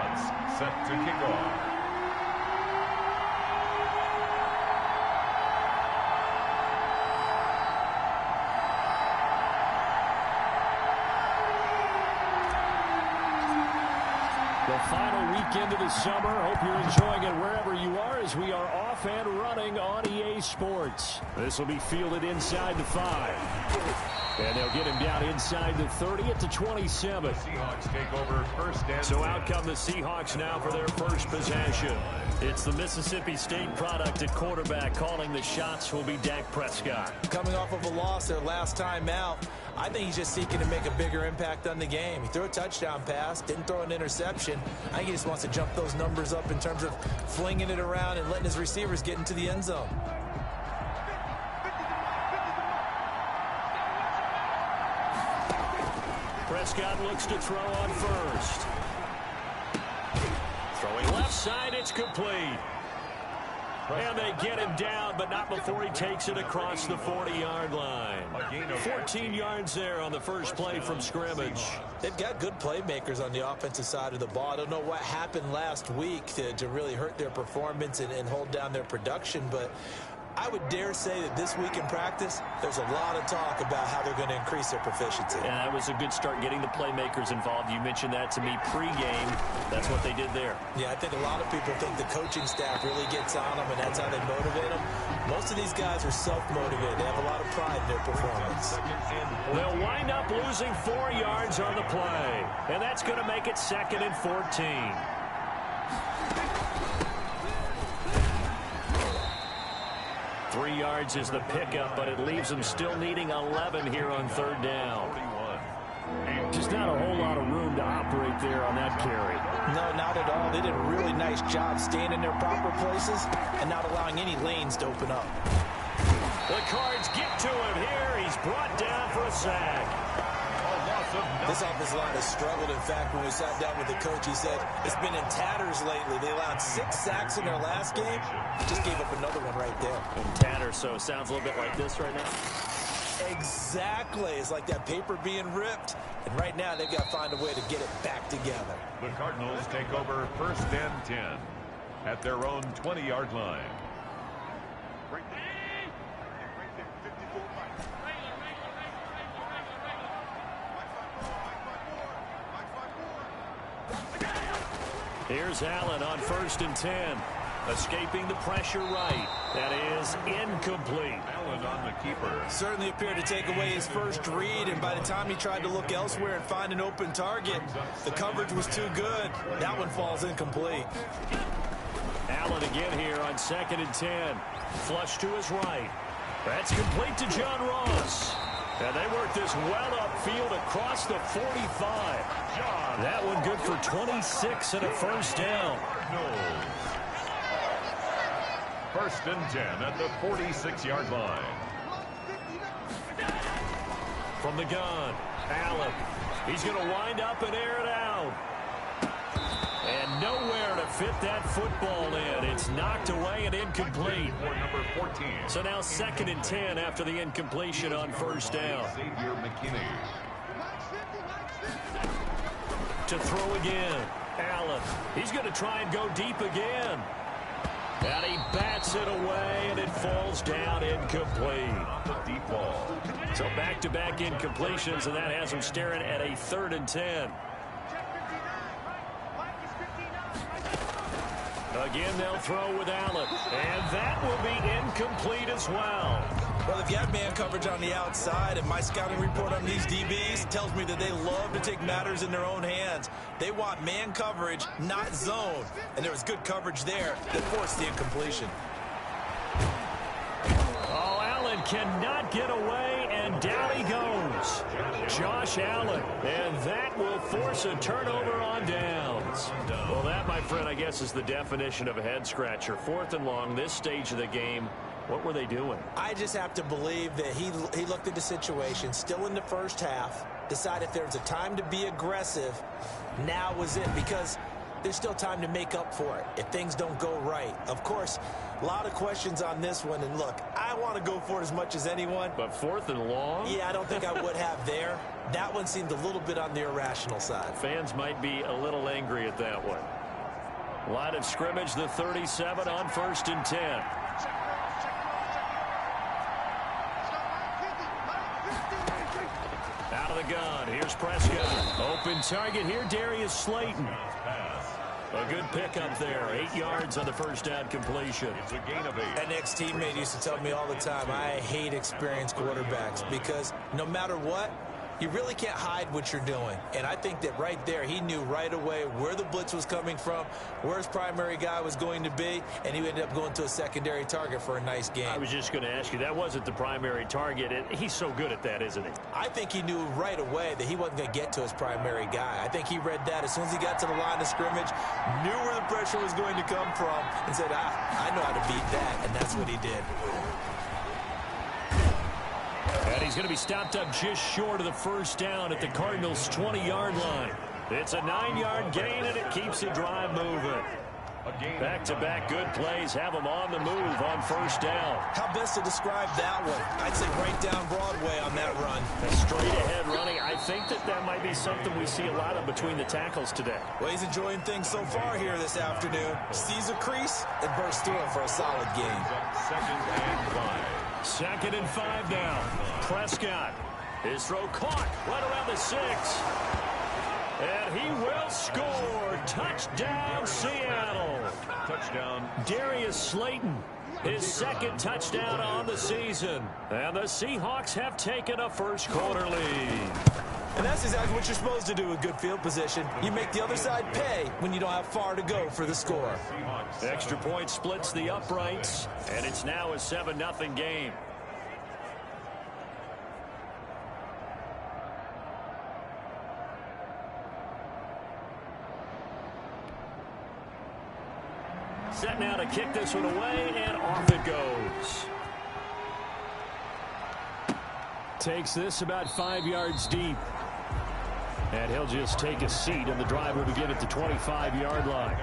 Seahawks set to kick off. The final weekend of the summer. Hope you're enjoying it wherever you are as we are off and running on EA Sports. This will be fielded inside the 5. And they'll get him down inside the 30 at the 27. The Seahawks take over first and so out come the Seahawks now for their first possession. It's the Mississippi State product at quarterback. Calling the shots will be Dak Prescott. Coming off of a loss their last time out, I think he's just seeking to make a bigger impact on the game. He threw a touchdown pass, didn't throw an interception. I think he just wants to jump those numbers up in terms of flinging it around and letting his receivers get into the end zone. Prescott looks to throw on first. Throwing left side, it's complete. And they get him down, but not before he takes it across the 40-yard line. 14 yards there on the first play from scrimmage. They've got good playmakers on the offensive side of the ball. I don't know what happened last week to really hurt their performance and hold down their production, but I would dare say that this week in practice, there's a lot of talk about how they're going to increase their proficiency. And that was a good start getting the playmakers involved. You mentioned that to me pregame. That's what they did there. Yeah, I think a lot of people think the coaching staff really gets on them, and that's how they motivate them. Most of these guys are self-motivated. They have a lot of pride in their performance. They'll wind up losing 4 yards on the play. And that's going to make it 2nd and 14. 3 yards is the pickup, but it leaves them still needing 11 here on 3rd down. Just not a whole lot of room to operate there on that carry. No, not at all. They did a really nice job staying in their proper places and not allowing any lanes to open up. The Cards get to him here. He's brought down for a sack. This offensive line has struggled. In fact, when we sat down with the coach, he said it's been in tatters lately. They allowed 6 sacks in their last game. Just gave up another one right there. In tatters, so it sounds a little bit like this right now. Exactly. It's like that paper being ripped. And right now, they've got to find a way to get it back together. The Cardinals take over first and 10 at their own 20-yard line. Here's Allen on first and 10. Escaping the pressure right. That is incomplete. Allen on the keeper. Certainly appeared to take away his first read, and by the time he tried to look elsewhere and find an open target, the coverage was too good. That one falls incomplete. Allen again here on 2nd and 10. Flush to his right. That's complete to John Ross. And they work this well upfield across the 45. That one good for 26 and a first down. First and 10 at the 46-yard line. From the gun, Allen. He's going to wind up and air it out. And nowhere to fit that football in. It's knocked away and incomplete. Number 14. So now 2nd and 10 after the incompletion on first down. To throw again. Allen. He's going to try and go deep again. And he bats it away, and it falls down incomplete. Deep ball. So back-to-back incompletions, and that has him staring at a 3rd and 10. Again, they'll throw with Allen. And that will be incomplete as well. Well, if you have man coverage on the outside, and my scouting report on these DBs tells me that they love to take matters in their own hands. They want man coverage, not zone. And there was good coverage there that forced the incompletion. Oh, Allen cannot get away, and down he goes. Josh Allen, and that will force a turnover on downs. Well, that, my friend, I guess is the definition of a head-scratcher. 4th and long, this stage of the game. What were they doing? I just have to believe that he looked at the situation, still in the first half, decided if there was a time to be aggressive, now was it. Because there's still time to make up for it if things don't go right. Of course, a lot of questions on this one, and look, I want to go for it as much as anyone. But 4th and long? Yeah, I don't think I would have there. That one seemed a little bit on the irrational side. Fans might be a little angry at that one. Line of scrimmage, the 37 on 1st and 10. Out of the gun. Here's Prescott. Open target here, Darius Slayton. A good pickup there. 8 yards on the first down completion. It's a gain of 8. An ex-teammate used to tell me all the time, I hate experienced quarterbacks because no matter what, you really can't hide what you're doing. And I think that right there, he knew right away where the blitz was coming from, where his primary guy was going to be, and he ended up going to a secondary target for a nice game. I was just going to ask you, that wasn't the primary target. He's so good at that, isn't he? I think he knew right away that he wasn't going to get to his primary guy. I think he read that as soon as he got to the line of scrimmage, knew where the pressure was going to come from, and said, I know how to beat that, and that's what he did. And he's going to be stopped up just short of the first down at the Cardinals' 20-yard line. It's a 9-yard gain, and it keeps the drive moving. Back-to-back good plays have them on the move on first down. How best to describe that one? I'd say right down Broadway on that run. Straight-ahead running. I think that might be something we see a lot of between the tackles today. Well, he's enjoying things so far here this afternoon. Sees a crease and bursts through it for a solid game. 2nd and 5 now. Prescott. His throw caught right around the 6. And he will score. Touchdown, Seattle. Touchdown. Darius Slayton. His 2nd touchdown on the season. And the Seahawks have taken a first-quarter lead. And that's exactly what you're supposed to do with good field position. You make the other side pay when you don't have far to go for the score. Extra point splits the uprights, and it's now a 7-0 game. Set now to kick this one away, and off it goes. Takes this about 5 yards deep. And he'll just take a seat, and the drive will begin at the 25-yard line.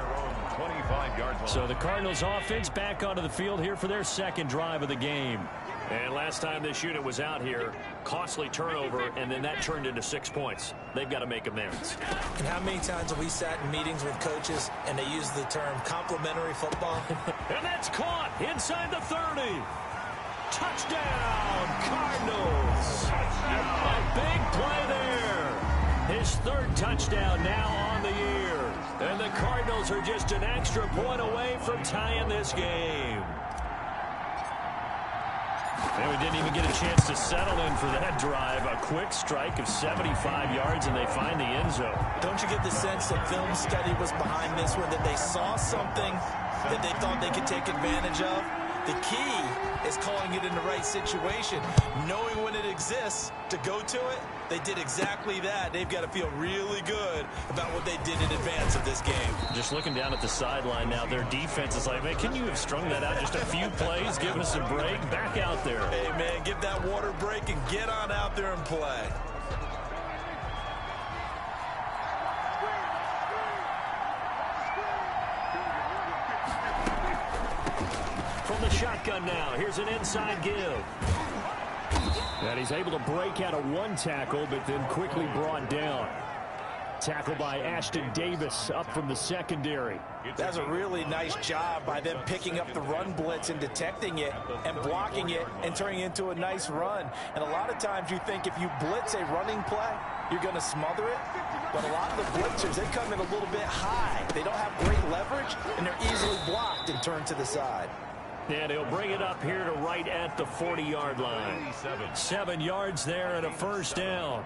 So the Cardinals offense back onto the field here for their 2nd drive of the game. And last time this unit was out here, costly turnover, and then that turned into 6 points. They've got to make amends. And how many times have we sat in meetings with coaches and they use the term complementary football? And that's caught inside the 30. Touchdown, Cardinals. A big play there. His 3rd touchdown now on the year. And the Cardinals are just an extra point away from tying this game. And we didn't even get a chance to settle in for that drive. A quick strike of 75 yards, and they find the end zone. Don't you get the sense that film study was behind this one, that they saw something that they thought they could take advantage of? The key is calling it in the right situation, knowing when it exists to go to it. They did exactly that. They've got to feel really good about what they did in advance of this game. Just looking down at the sideline now, their defense is like, man, can you have strung that out just a few plays, giving us a break? Back out there. Hey, man, give that water break and get on out there and play. From the shotgun now, here's an inside give. And he's able to break out of one tackle, but then quickly brought down. Tackle by Ashton Davis up from the secondary. That's a really nice job by them picking up the run blitz and detecting it and blocking it and turning it into a nice run. And a lot of times you think if you blitz a running play, you're going to smother it. But a lot of the blitzers, they come in a little bit high. They don't have great leverage, and they're easily blocked and turned to the side. And he'll bring it up here to right at the 40-yard line. 7 yards there and a first down.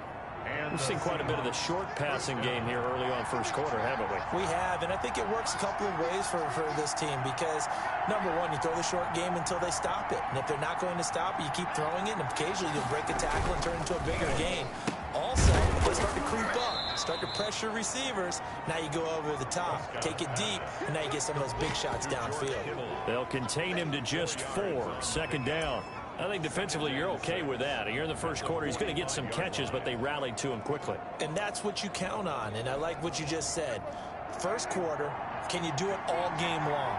We've seen quite a bit of the short passing game here early on first quarter, haven't we? We have, and I think it works a couple of ways for this team because, number one, you throw the short game until they stop it. And if they're not going to stop it, you keep throwing it, and occasionally you'll break a tackle and turn it into a bigger gain. Also, if they start to creep up, start to pressure receivers, now you go over the top, take it deep, and now you get some of those big shots downfield. They'll contain him to just 4. Second down. I think defensively you're okay with that. You're in the first quarter. He's going to get some catches, but they rallied to him quickly. And that's what you count on, and I like what you just said. first quarter, can you do it all game long?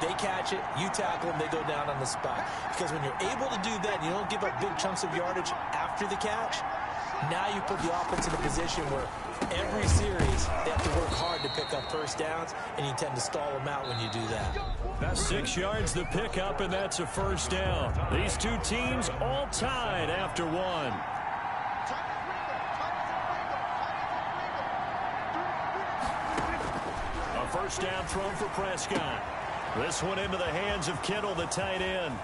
They catch it, you tackle them, they go down on the spot. Because when you're able to do that, you don't give up big chunks of yardage after the catch, now you put the offense in a position where every series they have to work hard to pick up first downs, and you tend to stall them out when you do that. That's 6 yards to pick up, and that's a first down. These two teams all tied after one. A first down throw for Prescott. This one into the hands of Kittle, the tight end.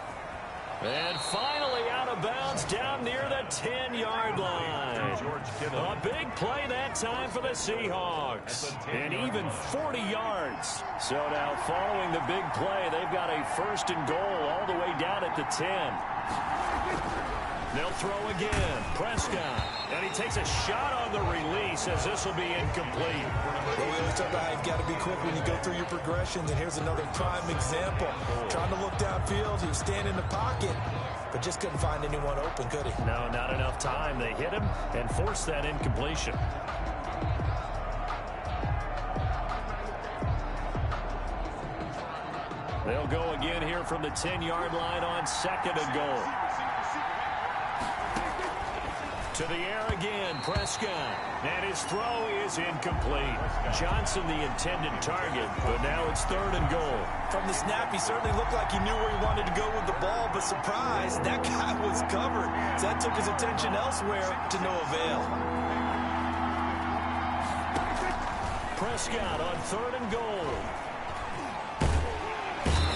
And finally out of bounds down near the 10-yard line. A big play that time for the Seahawks. And even 40 yards. So now following the big play, they've got a first and goal all the way down at the 10. They'll throw again. Prescott. And he takes a shot on the release as this will be incomplete. Well, we always talk about how you've got to be quick when you go through your progressions, and here's another prime example. Trying to look downfield, he was standing in the pocket, but just couldn't find anyone open, could he? No, not enough time. They hit him and forced that incompletion. They'll go again here from the 10-yard line on second and goal. To the air again, Prescott. And his throw is incomplete. Johnson the intended target, but now it's third and goal. From the snap, he certainly looked like he knew where he wanted to go with the ball, but surprise, that guy was covered. So that took his attention elsewhere to no avail. Prescott on third and goal.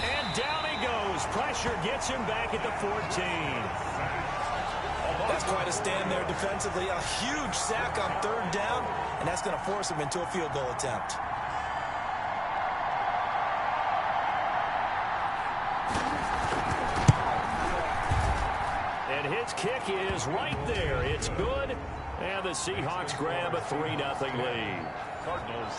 And down he goes. Pressure gets him back at the 14. That's quite a stand there defensively. A huge sack on third down, and that's going to force him into a field goal attempt. And his kick is right there. It's good, and the Seahawks grab a 3-0 lead.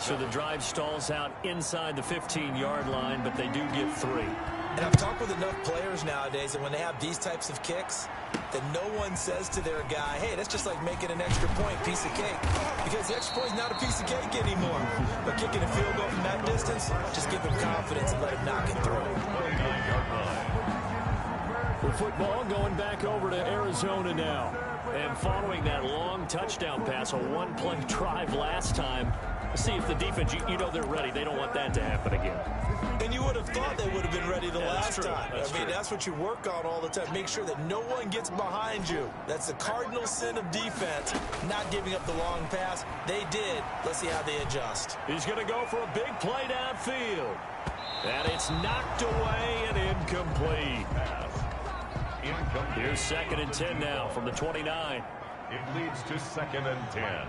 So the drive stalls out inside the 15-yard line, but they do get 3. And I've talked with enough players nowadays that when they have these types of kicks, that no one says to their guy, hey, that's just like making an extra point, piece of cake. Because the extra point is not a piece of cake anymore. But kicking a field goal from that distance, just give him confidence and let him knock it through. The football going back over to Arizona now. And following that long touchdown pass, a one-play drive last time, see if the defense, you know they're ready. They don't want that to happen again. And you would have thought they would have been ready the last time. I mean, that's what you work on all the time. Make sure that no one gets behind you. That's the cardinal sin of defense, not giving up the long pass. They did. Let's see how they adjust. He's going to go for a big play downfield. And it's knocked away and incomplete. Here's second and 10 now from the 29. It leads to second and 10.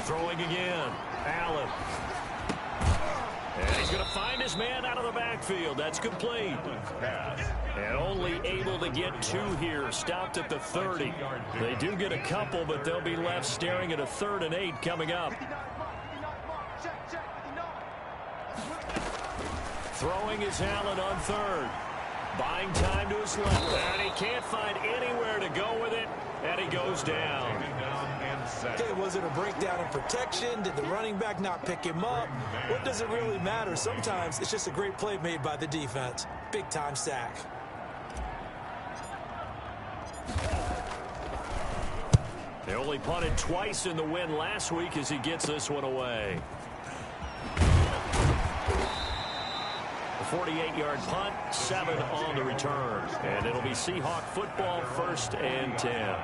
Throwing again. Allen. And he's going to find his man out of the backfield. That's complete. And only able to get 2 here. Stopped at the 30. They do get a couple, but they'll be left staring at a 3rd and 8 coming up. Throwing is Allen on 3rd. Buying time to his left. And he can't find anywhere to go with it. And he goes down. Okay, was it a breakdown in protection? Did the running back not pick him up? What does it really matter? Sometimes it's just a great play made by the defense. Big-time sack. They only punted twice in the win last week as he gets this one away. A 48-yard punt, 7 on the return. And it'll be Seahawk football, 1st and 10.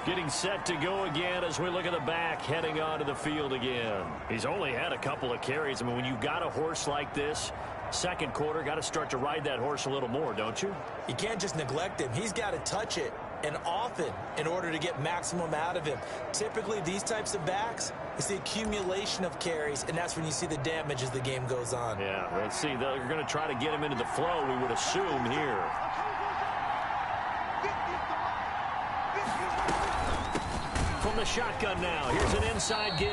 Getting set to go again as we look at the back, heading onto the field again. He's only had a couple of carries. I mean, when you've got a horse like this, second quarter, got to start to ride that horse a little more, don't you? You can't just neglect him. He's got to touch it, and often, in order to get maximum out of him. Typically, these types of backs, it's the accumulation of carries, and that's when you see the damage as the game goes on. Yeah, let's see. They're going to try to get him into the flow, we would assume, here. From the shotgun now, here's an inside give.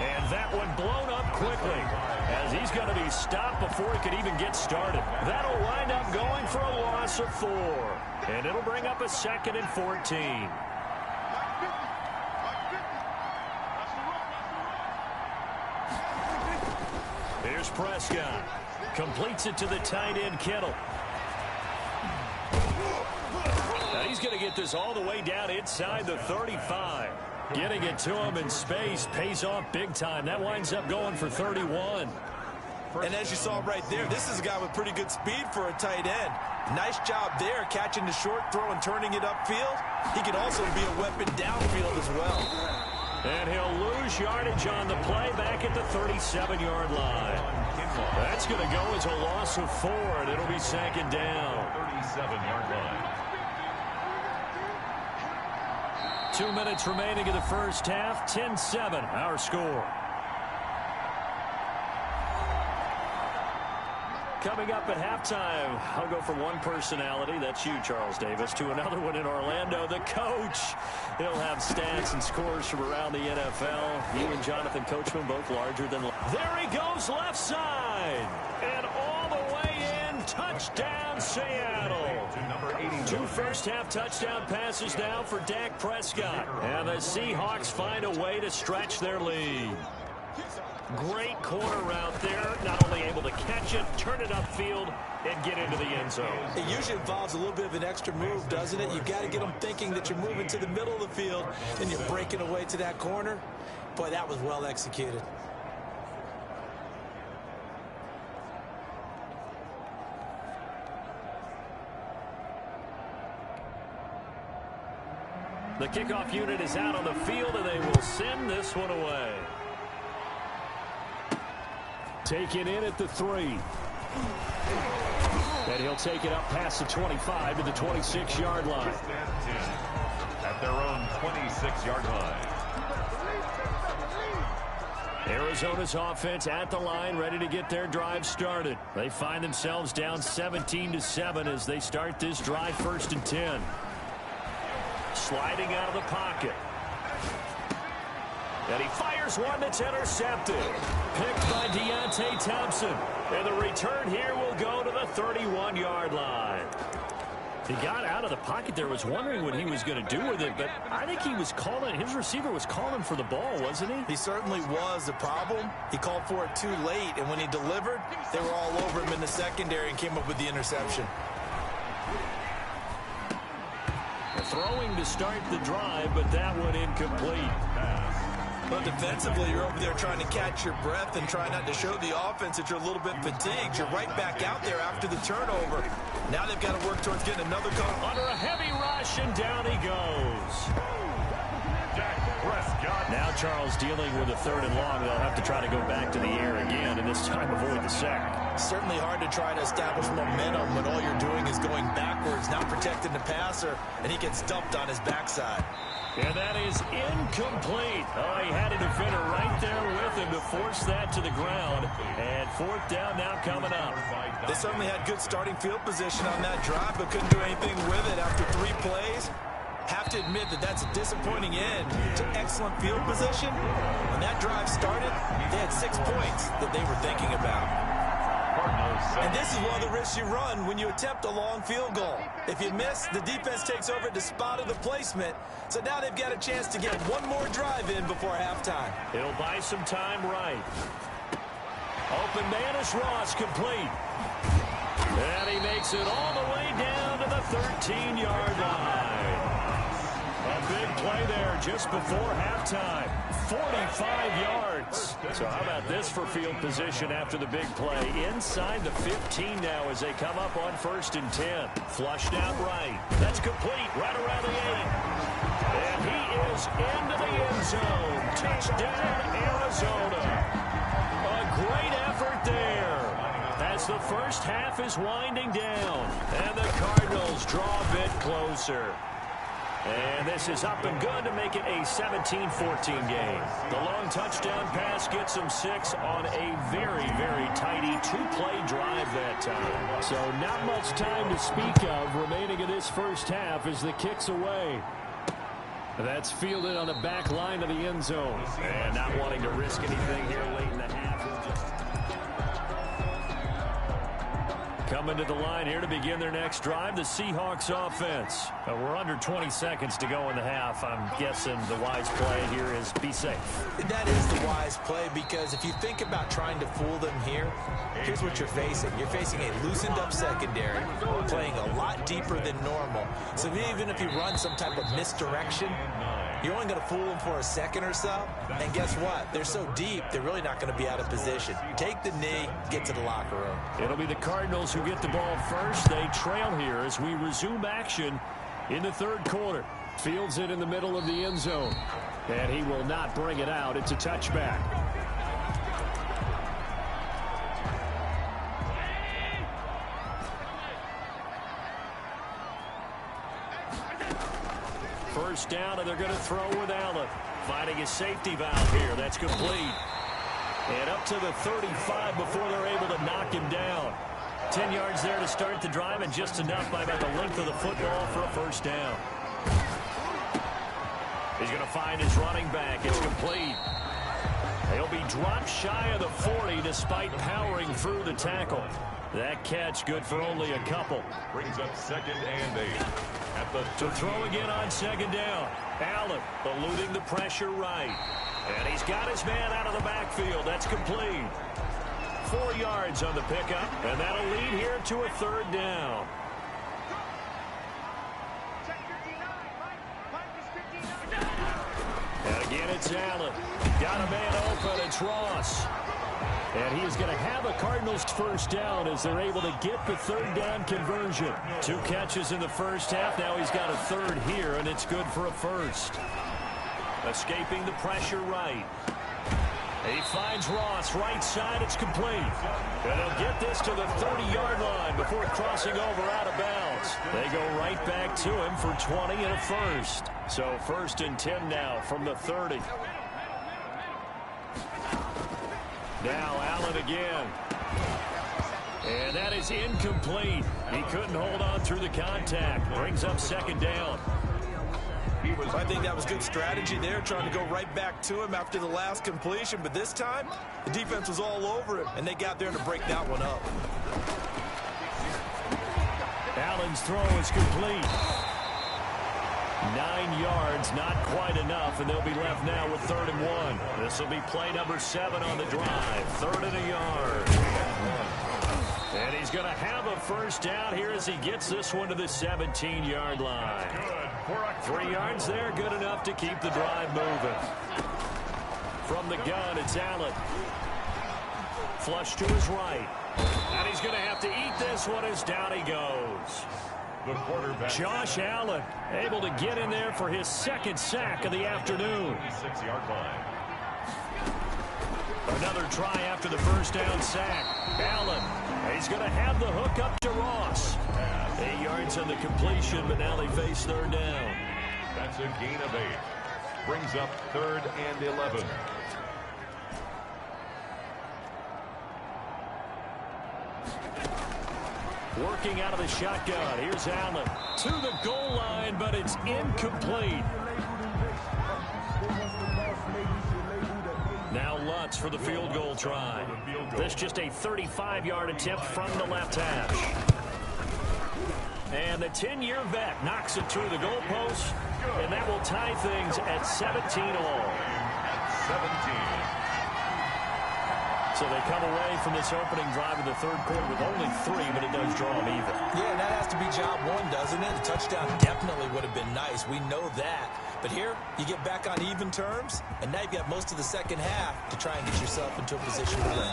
And that one blown up quickly as he's going to be stopped before he could even get started. That'll wind up going for a loss of 4. And it'll bring up a 2nd and 14. Here's Prescott. Completes it to the tight end, Kittle. Now he's going to get this all the way down inside the 35. Getting it to him in space pays off big time. That winds up going for 31. And as you saw right there, this is a guy with pretty good speed for a tight end. Nice job there, catching the short throw and turning it upfield. He can also be a weapon downfield as well. And he'll lose yardage on the play back at the 37-yard line. That's going to go as a loss of 4, and it'll be second down. 37-yard line. 2 minutes remaining in the first half. 10-7, our score. Coming up at halftime, I'll go from one personality, that's you, Charles Davis, to another one in Orlando, the coach. He'll have stats and scores from around the NFL. You and Jonathan Coachman both larger than life. There he goes, left side. And all the way in, touchdown Seattle. 2 first-half touchdown passes now for Dak Prescott. And the Seahawks find a way to stretch their lead. Great corner route there, not only able to catch it, turn it upfield, and get into the end zone. It usually involves a little bit of an extra move, doesn't it? You've got to get them thinking that you're moving to the middle of the field, and you're breaking away to that corner. Boy, that was well executed. The kickoff unit is out on the field, and they will send this one away. Taken in at the 3. And he'll take it up past the 25 to the 26-yard line. At their own 26-yard line. Arizona's offense at the line, ready to get their drive started. They find themselves down 17-7 as they start this drive, 1st and 10. Sliding out of the pocket. And he fires one that's intercepted. Picked by Deontay Thompson. And the return here will go to the 31-yard line. He got out of the pocket there, was wondering what he was going to do with it, but I think he was calling, his receiver was calling for the ball, wasn't he? He certainly was. The problem, he called for it too late, and when he delivered, they were all over him in the secondary and came up with the interception. Throwing to start the drive, but that one incomplete. But defensively, you're over there trying to catch your breath and try not to show the offense that you're a little bit fatigued. You're right back out there after the turnover. Now they've got to work towards getting another goal. Under a heavy rush, and down he goes. Now Charles dealing with a 3rd and long. They'll have to try to go back to the air again, and this time avoid the sack. Certainly hard to try to establish momentum when all you're doing is going backwards, not protecting the passer, and he gets dumped on his backside. And that is incomplete. Oh, he had a defender right there with him to force that to the ground. And 4th down now coming up. They certainly had good starting field position on that drive, but couldn't do anything with it after 3 plays. Have to admit that that's a disappointing end to excellent field position. When that drive started, they had 6 points that they were thinking about. And this is one of the risks you run when you attempt a long field goal. If you miss, the defense takes over at the spot of the placement. So now they've got a chance to get one more drive in before halftime. He'll buy some time right. Open man is Ross, complete. And he makes it all the way down to the 13-yard line. A big play there just before halftime. 45 yards. So how about this for field position after the big play? Inside the 15 now as they come up on 1st and 10. Flushed out right. That's complete right around the 8. And he is into the end zone. Touchdown, Arizona. A great effort there as the first half is winding down. And the Cardinals draw a bit closer. And this is up and good to make it a 17-14 game. The long touchdown pass gets them 6 on a very, very tidy 2-play drive that time. So not much time to speak of remaining in this first half as the kick's away. That's fielded on the back line of the end zone. And not wanting to risk anything here late in the half. Coming to the line here to begin their next drive, the Seahawks offense. We're under 20 seconds to go in the half. I'm guessing the wise play here is be safe. That is the wise play, because if you think about trying to fool them here, here's what you're facing. You're facing a loosened up secondary, playing a lot deeper than normal. So even if you run some type of misdirection, you're only going to fool them for a second or so. And guess what? They're so deep, they're really not going to be out of position. Take the knee, get to the locker room. It'll be the Cardinals who get the ball first. They trail here as we resume action in the third quarter. Fields it in the middle of the end zone. And he will not bring it out. It's a touchback. First down, and they're going to throw with Allen. Finding his safety valve here. That's complete. And up to the 35 before they're able to knock him down. 10 yards there to start the drive, and just enough by about the length of the football for a first down. He's going to find his running back. It's complete. He'll be dropped shy of the 40 despite powering through the tackle. That catch good for only a couple. Brings up 2nd and 8. To throw again on 2nd down. Allen eluding the pressure right. And he's got his man out of the backfield. That's complete. 4 yards on the pickup, and that'll lead here to a 3rd down. And again, it's Allen. Got a man open. It's Ross. And he is going to have a Cardinals first down as they're able to get the 3rd down conversion. 2 catches in the first half. Now he's got a 3rd here, and it's good for a first. Escaping the pressure right. He finds Ross right side. It's complete. And they'll get this to the 30-yard line before crossing over out of bounds. They go right back to him for 20 and a first. So 1st and 10 now from the 30. Now Allen again. And that is incomplete. He couldn't hold on through the contact. Brings up 2nd down. I think that was good strategy there, trying to go right back to him after the last completion. But this time, the defense was all over him, and they got there to break that one up. Allen's throw is complete. 9 yards, not quite enough, and they'll be left now with 3rd and 1. This will be play number 7 on the drive. 3rd and a yard. And he's going to have a first down here as he gets this one to the 17-yard line. 3 yards there, good enough to keep the drive moving. From the gun, it's Allen. Flush to his right. And he's going to have to eat this one as down he goes. The quarterback, Josh Allen, able to get in there for his 2nd sack of the afternoon. 6-yard line. Another try after the first down sack. Allen, he's going to have the hook up to Ross. 8 yards on the completion, but now they face 3rd down. That's a gain of 8. Brings up 3rd and 11. Working out of the shotgun. Here's Allen to the goal line, but it's incomplete. Now Lutz for the field goal try. This just a 35-yard attempt from the left hash. And the 10-year vet knocks it through the goalpost, and that will tie things at 17 all. 17. So they come away from this opening drive in the 3rd quarter with only 3, but it does draw them even. Yeah, that has to be job 1, doesn't it? A touchdown definitely would have been nice. We know that. But here, you get back on even terms, and now you've got most of the second half to try and get yourself into a position to win.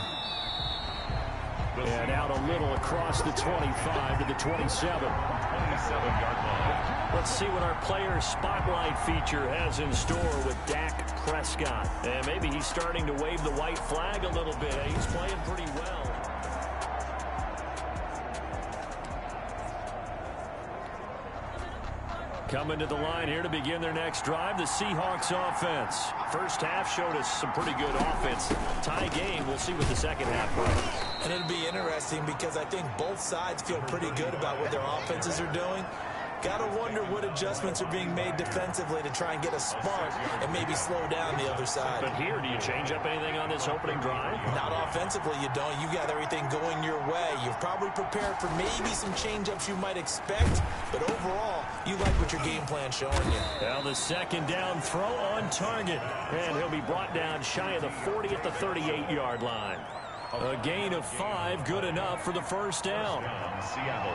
And out a little across the 25 to the 27. 27-yard line. Let's see what our player spotlight feature has in store with Dak Prescott. And maybe he's starting to wave the white flag a little bit. He's playing pretty well. Coming to the line here to begin their next drive, the Seahawks offense. First half showed us some pretty good offense. Tie game, we'll see what the second half brings. And it'll be interesting because I think both sides feel pretty good about what their offenses are doing. Gotta wonder what adjustments are being made defensively to try and get a spark and maybe slow down the other side. But here, do you change up anything on this opening drive? Not offensively, you don't. You got everything going your way. You've probably prepared for maybe some change-ups you might expect, but overall, you like what your game plan's showing you. Now the second down throw on target, and he'll be brought down shy of the 40 at the 38-yard line. A gain of 5, good enough for the first down. Seattle.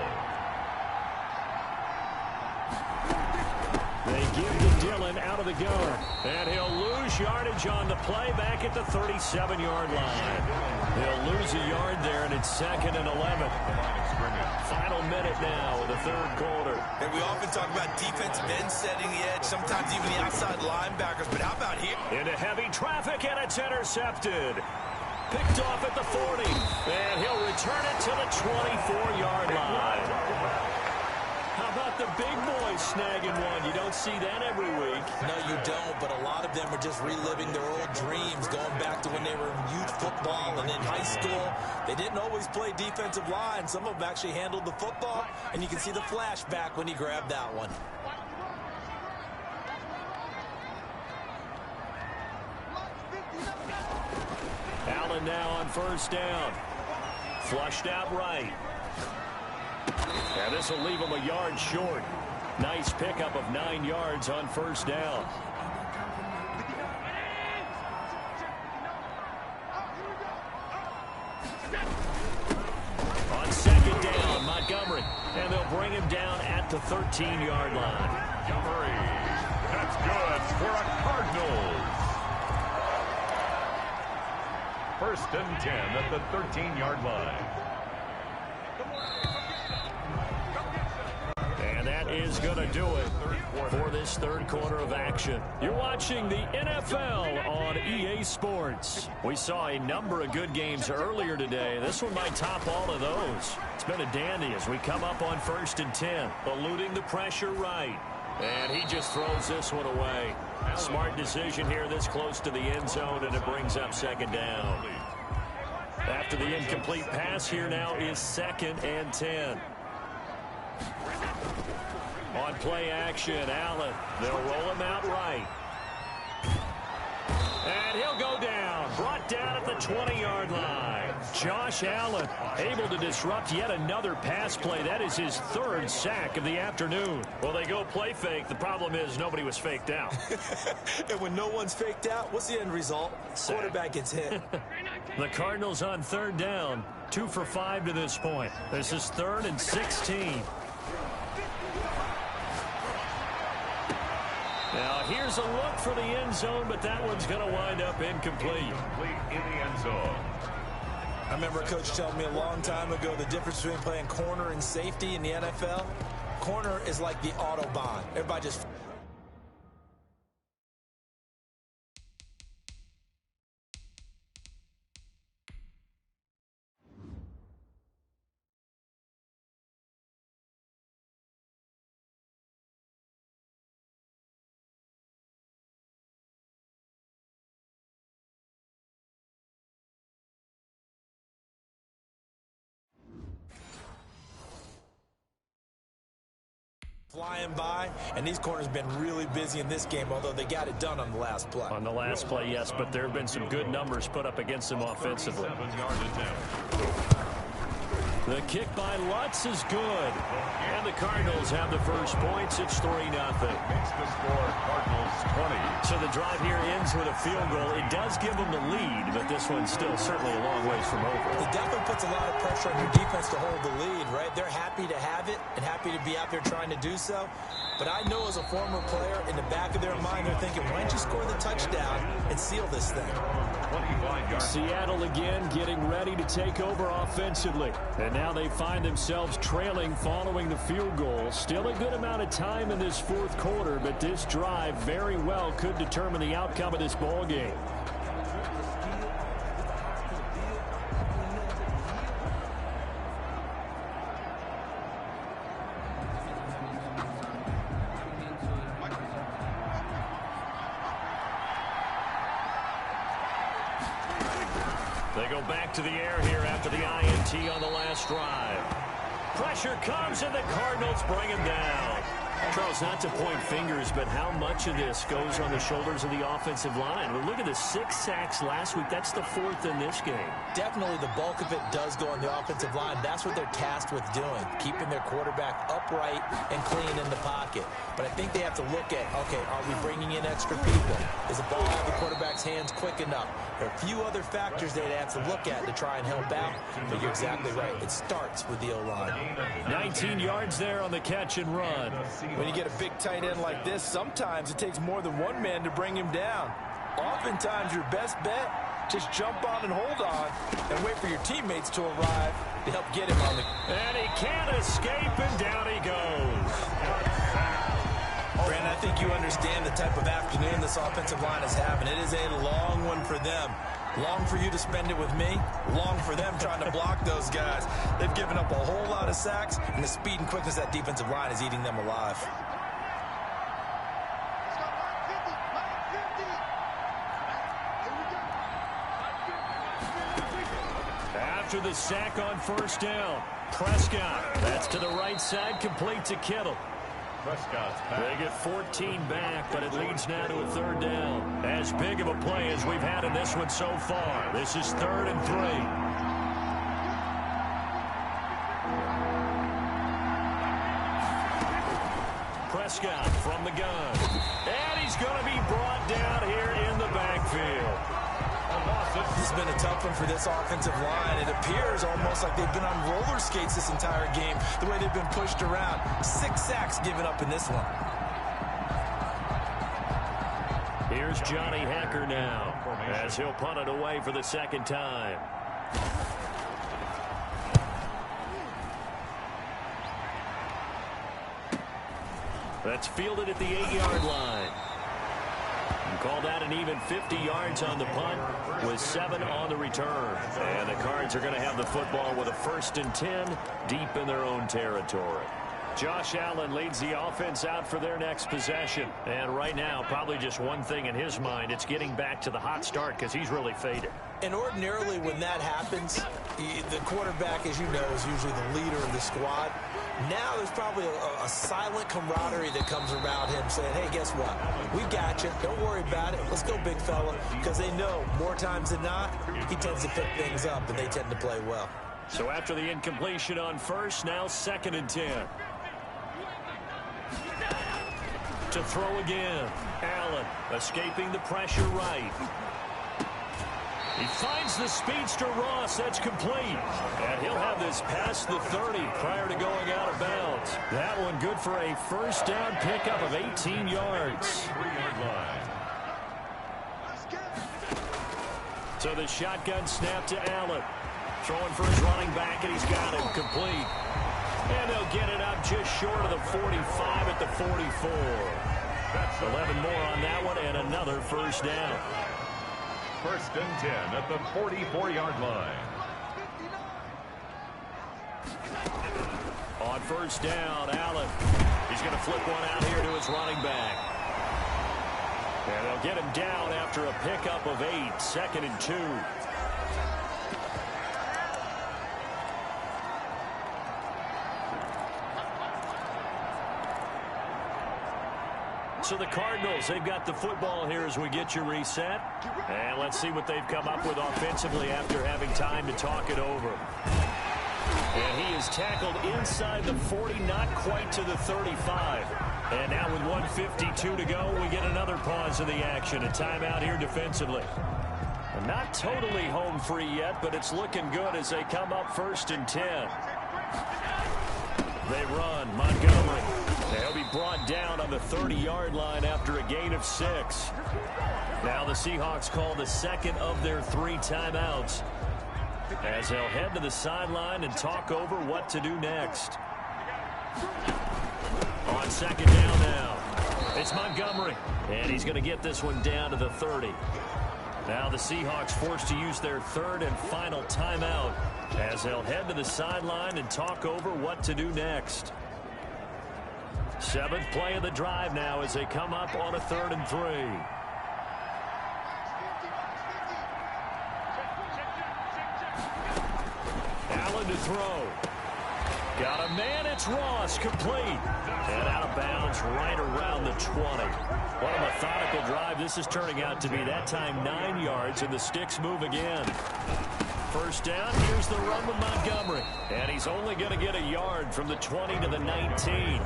They give to Dillon out of the gun, and he'll lose yardage on the play back at the 37-yard line. He'll lose a yard there, and it's 2nd and 11. Final minute now of the third quarter. And we often talk about defensive ends setting the edge, sometimes even the outside linebackers, but how about here? Into heavy traffic, and it's intercepted. Picked off at the 40, and he'll return it to the 24-yard line. How about the big boys snagging one? You don't see that every week. No, you don't, but a lot of them are just reliving their old dreams, going back to when they were in youth football and in high school. They didn't always play defensive line. Some of them actually handled the football, and you can see the flashback when he grabbed that one. Allen now on first down. Flushed out right. And this will leave him a yard short. Nice pickup of 9 yards on first down. On second down, Montgomery. And they'll bring him down at the 13-yard line. Montgomery. That's good for a Cardinals. 1st and 10 at the 13-yard line. And that is going to do it for this third quarter of action. You're watching the NFL on EA Sports. We saw a number of good games earlier today. This one might top all of those. It's been a dandy as we come up on 1st and 10. Eluding the pressure right. And he just throws this one away. Smart decision here this close to the end zone, and it brings up 2nd down. After the incomplete pass, here now is 2nd and 10. On play action, Allen. They'll roll him out right. And he'll go down. Brought down at the 20-yard line. Josh Allen able to disrupt yet another pass play. That is his 3rd sack of the afternoon. Well, they go play fake. The problem is nobody was faked out. And when no one's faked out, what's the end result? Sack. Quarterback gets hit. The Cardinals on 3rd down. 2 for 5 to this point. This is 3rd and 16. Now, here's a look for the end zone, but that one's going to wind up incomplete. In the end zone. I remember a coach telling me a long time ago the difference between playing corner and safety in the NFL. Corner is like the Autobahn. Everybody just... flying by, and these corners have been really busy in this game, although they got it done on the last play. On the last play, yes, but there have been some good numbers put up against them offensively. 7-yard attempt. The kick by Lutz is good. And the Cardinals have the first points. It's 3-0. Makes the score Cardinals 20. So the drive here ends with a field goal. It does give them the lead, but this one's still certainly a long ways from over. It definitely puts a lot of pressure on your defense to hold the lead, right? They're happy to have it and happy to be out there trying to do so. But I know as a former player, in the back of their mind, they're thinking, why don't you score the touchdown and seal this thing? 25 yards. Seattle again getting ready to take over offensively. And now they find themselves trailing following the field goal. Still a good amount of time in this fourth quarter, but this drive very well could determine the outcome of this ball game. They go back to the air here after the INT on the last drive. Pressure comes, and the Cardinals bring him down. Charles, not to point fingers, but how much of this goes on the shoulders of the offensive line? Well, look at the 6 sacks last week. That's the 4th in this game. Definitely the bulk of it does go on the offensive line. That's what they're tasked with doing, keeping their quarterback upright and clean in the pocket. But I think they have to look at, okay, are we bringing in extra people? Is the ball out of the quarterback's hands quick enough? There are a few other factors they'd have to look at to try and help out. But you're exactly right. It starts with the O-line. 19 yards there on the catch and run. When you get a big tight end like this, sometimes it takes more than one man to bring him down. Oftentimes, your best bet, just jump on and hold on and wait for your teammates to arrive to help get him on the... And he can't escape, and down he goes. Brandon, I think you understand the type of afternoon this offensive line is having. It is a long one for them. Long for you to spend it with me. Long for them trying to block those guys. They've given up a whole lot of sacks, and the speed and quickness of that defensive line is eating them alive. After the sack on first down, Prescott. That's to the right side, complete to Kittle. They get 14 back, but it leads now to a 3rd down. As big of a play as we've had in this one so far. This is 3rd and 3. Prescott from the gun. And he's going to be brought down here in the backfield. This has been a tough one for this offensive line. It appears almost like they've been on roller skates this entire game, the way they've been pushed around. 6 sacks given up in this one. Here's Johnny Hacker now, as he'll punt it away for the 2nd time. That's fielded at the 8-yard line. Call that an even 50 yards on the punt with 7 on the return. And the Cards are going to have the football with a 1st and 10 deep in their own territory. Josh Allen leads the offense out for their next possession. And right now, probably just one thing in his mind. It's getting back to the hot start because he's really faded. And ordinarily when that happens, the quarterback, as you know, is usually the leader of the squad. Now there's probably a silent camaraderie that comes around him saying, hey, guess what? We got you. Don't worry about it. Let's go, big fella. Because they know more times than not, he tends to pick things up, and they tend to play well. So after the incompletion on first, now 2nd and 10. To throw again. Allen escaping the pressure right. He finds the speedster Ross. That's complete. And he'll have this past the 30 prior to going out of bounds. That one good for a 1st down pickup of 18 yards. 3-yard line. So the shotgun snap to Allen. Throwing for his running back, and he's got it complete. And they'll get it up just short of the 45 at the 44. That's 11 more on that one, and another 1st down. 1st and 10 at the 44-yard line. On 1st down, Allen. He's going to flip one out here to his running back. And they'll get him down after a pickup of 8, 2nd and 2. So the Cardinals, they've got the football here as we get you reset. And let's see what they've come up with offensively after having time to talk it over. And he is tackled inside the 40, not quite to the 35. And now with 1:52 to go, we get another pause of the action. A timeout here defensively. Not totally home free yet, but it's looking good as they come up 1st and 10. They run. Montgomery. They'll be brought down on the 30-yard line after a gain of 6. Now the Seahawks call the 2nd of their 3 timeouts as they'll head to the sideline and talk over what to do next. On 2nd down now, it's Montgomery, and he's going to get this one down to the 30. Now the Seahawks forced to use their 3rd and final timeout as they'll head to the sideline and talk over what to do next. 7th play of the drive now as they come up on a 3rd and 3. Allen to throw. Got a man, it's Ross, complete. And out of bounds right around the 20. What a methodical drive this is turning out to be. That time 9 yards, and the sticks move again. First down, here's the run with Montgomery. And he's only going to get a yard from the 20 to the 19.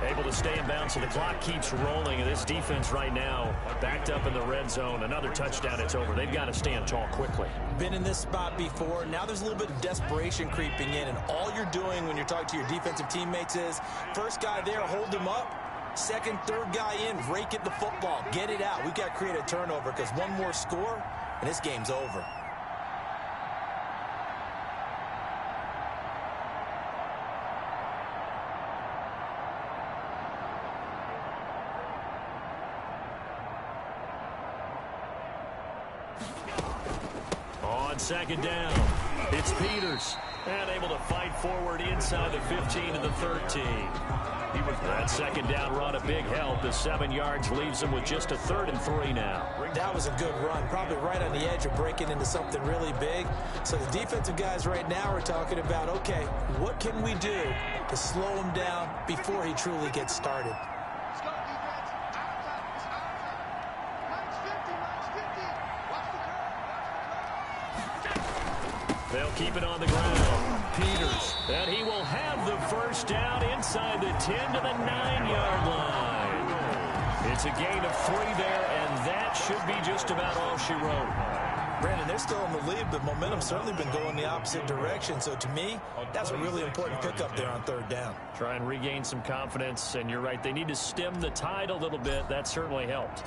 Able to stay in bounds, so the clock keeps rolling. And this defense right now backed up in the red zone. Another touchdown, it's over. They've got to stand tall quickly. Been in this spot before. Now there's a little bit of desperation creeping in. And all you're doing when you're talking to your defensive teammates is, first guy there, hold him up. Second, third guy in, rake it the football. Get it out. We've got to create a turnover because one more score, and this game's over. On second down, it's Peters. And able to fight forward inside the 15 to the 13. That second down run a big help. The 7 yards leaves him with just a 3rd and 3 now. That was a good run. Probably right on the edge of breaking into something really big. So the defensive guys right now are talking about, okay, what can we do to slow him down before he truly gets started? They'll keep it on the ground. Peters. And he will have the first down inside the 10 to the 9-yard line. It's a gain of 3 there, and that should be just about all she wrote. Brandon, they're still in the lead, but momentum's certainly been going the opposite direction. So to me, that's a really important pickup there on 3rd down. Try and regain some confidence, and you're right, they need to stem the tide a little bit. That certainly helped.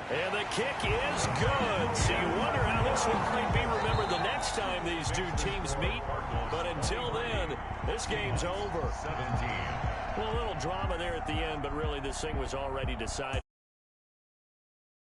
And the kick is good. So you wonder how this one might be remembered the next time these two teams meet. But until then, this game's over. 17. Well, a little drama there at the end, but really this thing was already decided.